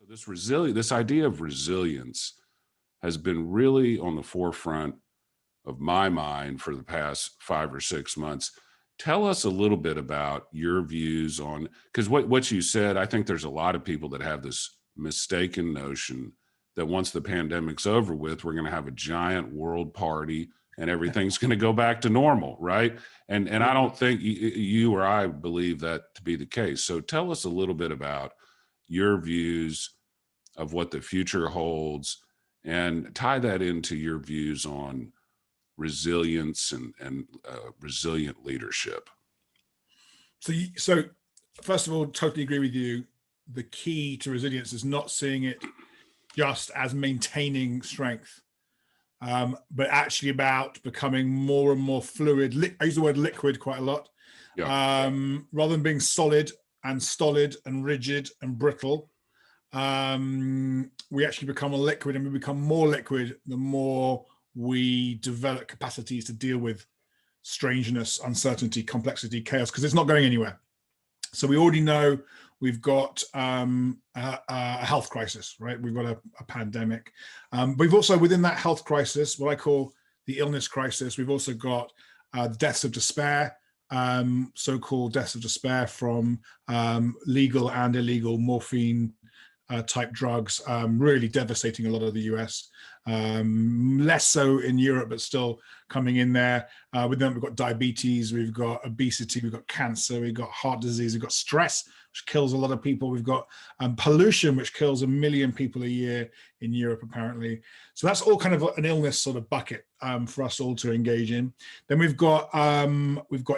This idea of resilience has been really on the forefront of my mind for the past 5 or 6 months. Tell us a little bit about your views on, because what you said, I think there's a lot of people that have this mistaken notion that once the pandemic's over with, we're going to have a giant world party and everything's going to go back to normal, right? And I don't think you or I believe that to be the case. So tell us a little bit about your views of what the future holds and tie that into your views on resilience and resilient leadership. So first of all, totally agree with you. The key to resilience is not seeing it just as maintaining strength, but actually about becoming more and more fluid. I use the word liquid quite a lot. Yeah. Rather than being solid and stolid and rigid and brittle, we actually become a liquid, and we become more liquid the more we develop capacities to deal with strangeness, uncertainty, complexity, chaos, because it's not going anywhere. So we already know we've got a health crisis, right? We've got a pandemic. But we've also, within that health crisis, what I call the illness crisis, we've also got the deaths of despair, so-called deaths of despair from legal and illegal morphine type drugs, really devastating a lot of the US. Less so in Europe, but still coming in there. With them, we've got diabetes, we've got obesity, we've got cancer, we've got heart disease, we've got stress, which kills a lot of people. We've got pollution, which kills 1 million people a year in Europe, apparently. So that's all kind of an illness sort of bucket for us all to engage in. Then we've got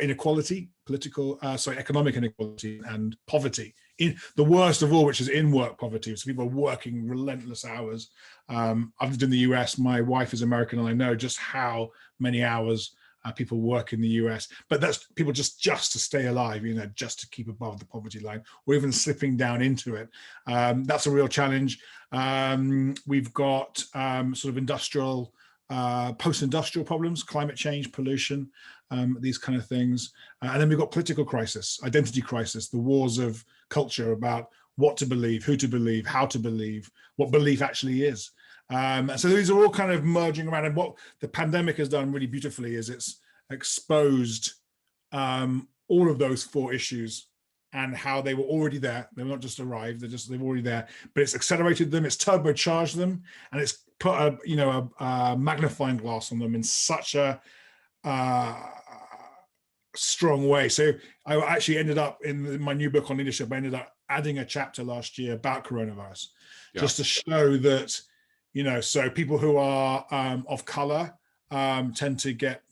inequality, economic inequality and poverty. In the worst of all, which is in work poverty. So people are working relentless hours. I've lived in the US. My wife is American, and I know just how many hours people work in the US. But that's people just to stay alive, just to keep above the poverty line, or even slipping down into it. That's a real challenge. We've got sort of industrial, post-industrial problems, climate change, pollution, these kind of things. And then we've got political crisis, identity crisis, the wars of culture about what to believe, who to believe, how to believe, what belief actually is. And so these are all kind of merging around. And what the pandemic has done really beautifully is it's exposed all of those 4 issues and how they were already there. They've not just arrived, they're already there, but it's accelerated them, it's turbocharged them, and it's put a magnifying glass on them in such a strong way. So I actually ended up in my new book on leadership, I ended up adding a chapter last year about coronavirus, just to show that, so people who are of color tend to get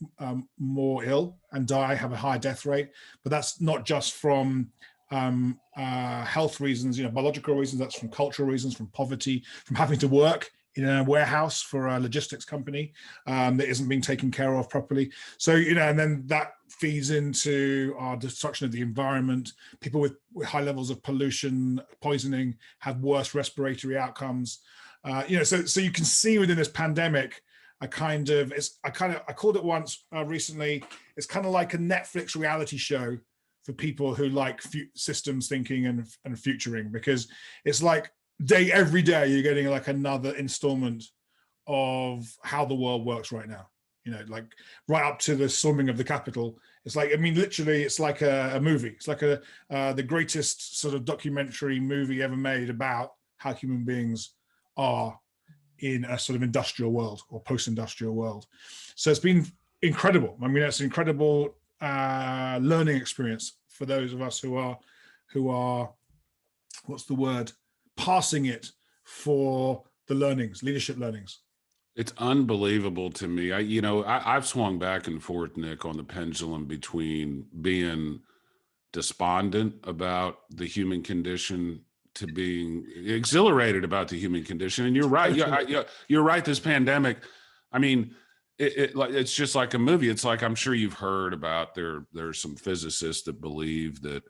more ill and die, have a higher death rate. But that's not just from health reasons, biological reasons. That's from cultural reasons, from poverty, from having to work in a warehouse for a logistics company that isn't being taken care of properly. So, and then that feeds into our destruction of the environment. People with high levels of pollution, poisoning, have worse respiratory outcomes. So you can see within this pandemic, I called it once recently, it's kind of like a Netflix reality show for people who like systems thinking and futuring, because it's like every day you're getting like another installment of how the world works right now, like right up to the storming of the Capitol. It's like, literally it's like a movie. It's like the greatest sort of documentary movie ever made about how human beings are in a sort of industrial world or post-industrial world. So it's been incredible. It's an incredible learning experience for those of us who are what's the word, passing it for the learnings, leadership learnings. It's unbelievable to me. I've swung back and forth, Nick, on the pendulum between being despondent about the human condition to being exhilarated about the human condition. And you're right. You're right. This pandemic, it's just like a movie. It's like, I'm sure you've heard about there's some physicists that believe that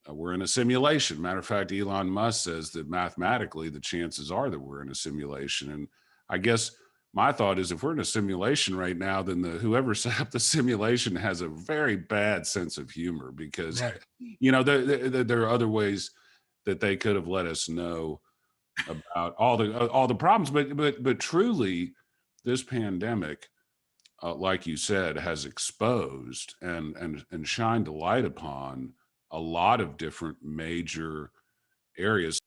we're in a simulation. Matter of fact, Elon Musk says that mathematically the chances are that we're in a simulation. And I guess my thought is, if we're in a simulation right now, then whoever set up the simulation has a very bad sense of humor, because, right, there are other ways that they could have let us know about all the problems, but truly, this pandemic, like you said, has exposed and shined a light upon a lot of different major areas.